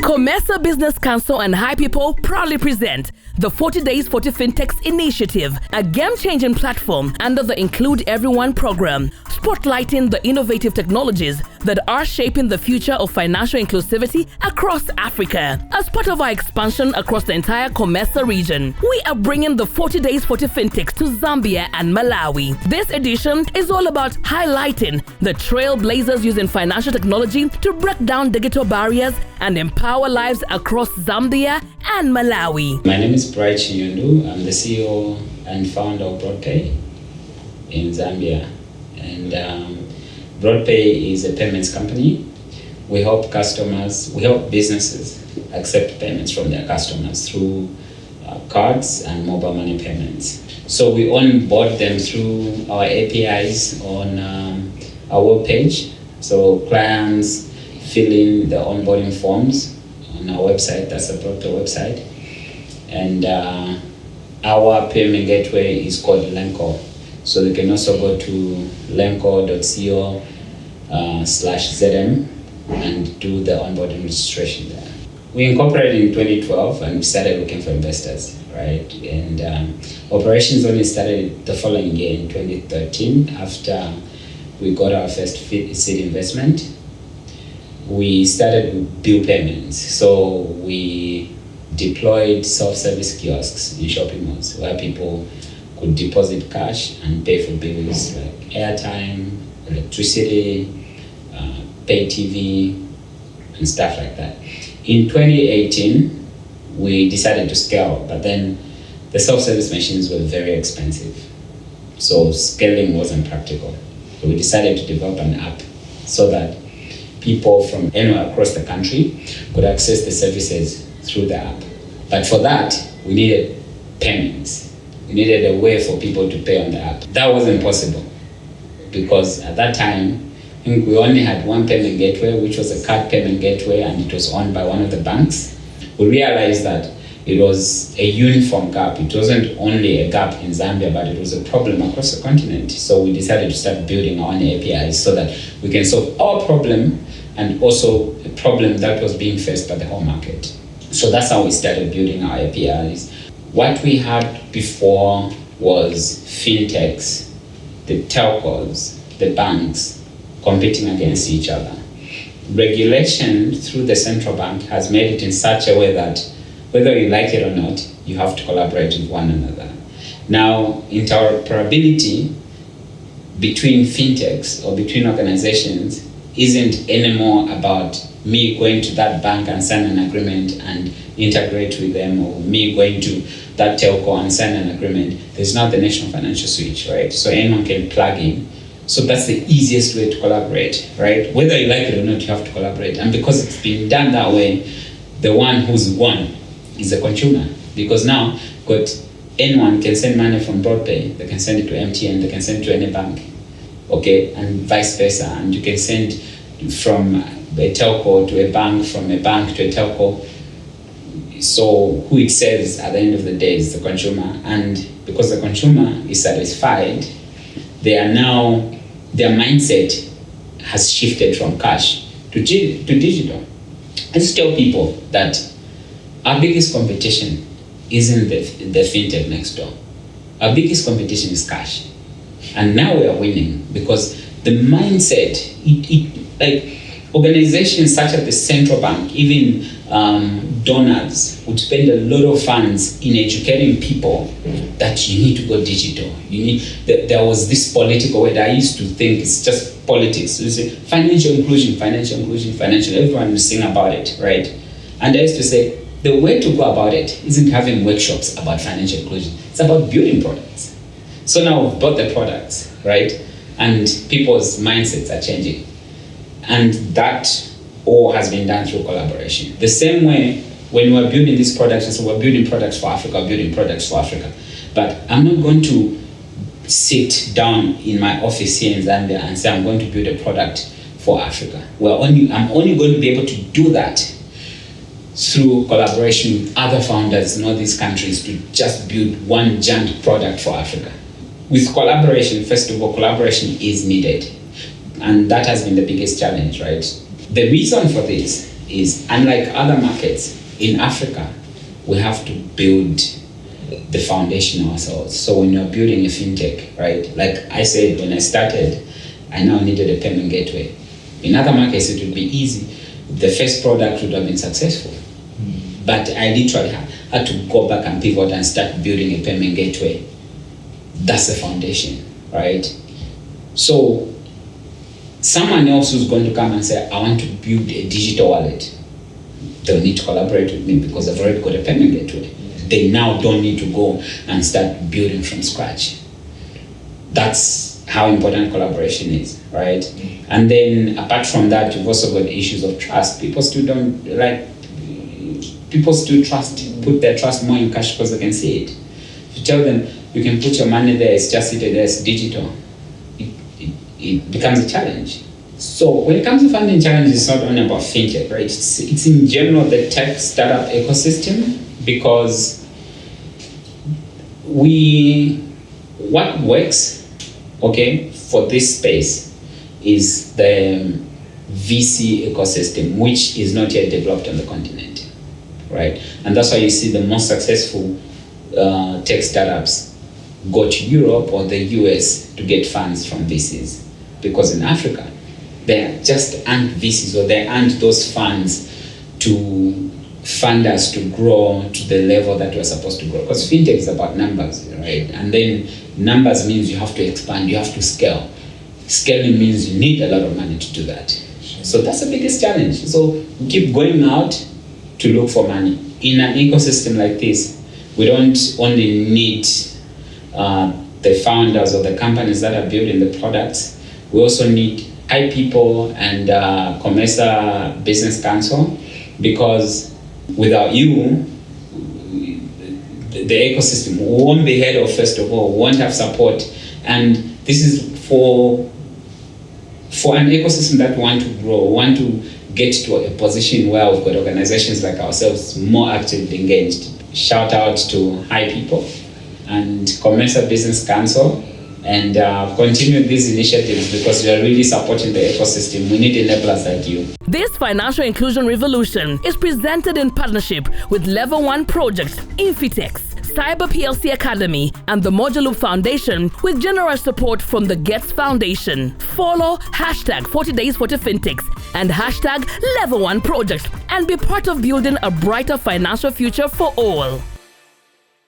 Comesa Business Council and High People proudly present the 40 Days 40 FinTechs Initiative, a game-changing platform under the Include Everyone program, spotlighting the innovative technologies that are shaping the future of financial inclusivity across Africa. As part of our expansion across the entire Comesa region, we are bringing the 40 Days 40 FinTechs to Zambia and Malawi. This edition is all about highlighting the trailblazers using financial technology to break down digital barriers and empower lives across Zambia and Malawi. My name is Chinyundu. I'm the CEO and founder of BroadPay in Zambia. And BroadPay is a payments company. We help businesses accept payments from their customers through cards and mobile money payments. So we onboard them through our APIs on our web page. So clients fill in the onboarding forms on our website. That's the BroadPay website. And our payment gateway is called Lenco. So they can also go to lenco.co/ZM and do the onboarding registration there. We incorporated in 2012 and started looking for investors, right? And operations only started the following year in 2013 after we got our first seed investment. We started with bill payments. So we deployed self-service kiosks in shopping malls where people could deposit cash and pay for bills like airtime, electricity, pay TV, and stuff like that. In 2018, we decided to scale, but then the self-service machines were very expensive. So scaling wasn't practical. So we decided to develop an app so that people from anywhere across the country could access the services through the app. But for that, we needed payments. We needed a way for people to pay on the app. That wasn't possible because at that time, I think we only had one payment gateway, which was a card payment gateway, and it was owned by one of the banks. We realized that it was a uniform gap. It wasn't only a gap in Zambia, but it was a problem across the continent. So we decided to start building our own APIs so that we can solve our problem and also a problem that was being faced by the whole market. So that's how we started building our APIs. What we had before was FinTechs, the telcos, the banks competing against each other. Regulation through the central bank has made it in such a way that whether you like it or not, you have to collaborate with one another. Now, interoperability between FinTechs or between organizations isn't anymore about me going to that bank and sign an agreement and integrate with them, or me going to that telco and sign an agreement. There's now the national financial switch, right? So anyone can plug in. So that's the easiest way to collaborate, right? Whether you like it or not, you have to collaborate. And because it's been done that way, the one who's won is the consumer. Because now, anyone can send money from BroadPay. They can send it to MTN, they can send it to any bank, okay? And vice versa. And you can send from a telco to a bank, from a bank to a telco. So who it serves at the end of the day is the consumer. And because the consumer is satisfied, their mindset has shifted from cash to digital. I just tell people that our biggest competition isn't the FinTech next door. Our biggest competition is cash. And now we are winning because the mindset, like organizations such as the central bank, even donors would spend a lot of funds in educating people that you need to go digital. There was this political word I used to think it's just politics. You say financial inclusion, everyone will sing about it, right? And I used to say, the way to go about it isn't having workshops about financial inclusion. It's about building products. So now we've bought the products, right? And people's mindsets are changing. And that all has been done through collaboration. The same way when we're building these products, so we're building products for Africa. But I'm not going to sit down in my office here in Zambia and say I'm going to build a product for Africa. I'm only going to be able to do that through collaboration with other founders in all these countries to just build one giant product for Africa. With collaboration, first of all, collaboration is needed. And that has been the biggest challenge, right? The reason for this is, unlike other markets in Africa, we have to build the foundation ourselves. So when you're building a fintech, right, like I said, when I started, I now needed a payment gateway. In other markets, it would be easy. The first product would have been successful. But I literally had to go back and pivot and start building a payment gateway. That's the foundation, right? So someone else who's going to come and say, I want to build a digital wallet, they'll need to collaborate with me because I've already got a payment gateway. They now don't need to go and start building from scratch. That's how important collaboration is, right? And then apart from that, you've also got issues of trust. People still put their trust more in cash because they can see it. If you tell them you can put your money there, it's just seated there, it's digital, it becomes a challenge. So when it comes to funding challenges, it's not only about fintech, right? It's in general the tech startup ecosystem, because what works, okay, for this space is the VC ecosystem, which is not yet developed on the continent, right? And that's why you see the most successful tech startups go to Europe or the US to get funds from VCs, because in Africa, there just aren't VCs, or there aren't those funds to fund us to grow to the level that we're supposed to grow. Because fintech is about numbers, right? And then numbers means you have to expand, you have to scale. Scaling means you need a lot of money to do that. So that's the biggest challenge. So we keep going out to look for money. In an ecosystem like this, we don't only need the founders or the companies that are building the products, we also need high people and Comesa Business Council, because without you, the ecosystem won't be heard of, first of all, won't have support. And this is for an ecosystem that want to grow, want to get to a position where we've got organizations like ourselves more actively engaged. Shout out to High People and Comesa Business Council, and continue these initiatives, because we are really supporting the ecosystem. We need enablers like you. This financial inclusion revolution is presented in partnership with Level 1 Project, Infitex, Cyber PLC Academy, and the Moduloop Foundation, with generous support from the Gets Foundation. Follow hashtag 40 Days 40 FinTechs and hashtag Level 1 Project, and be part of building a brighter financial future for all.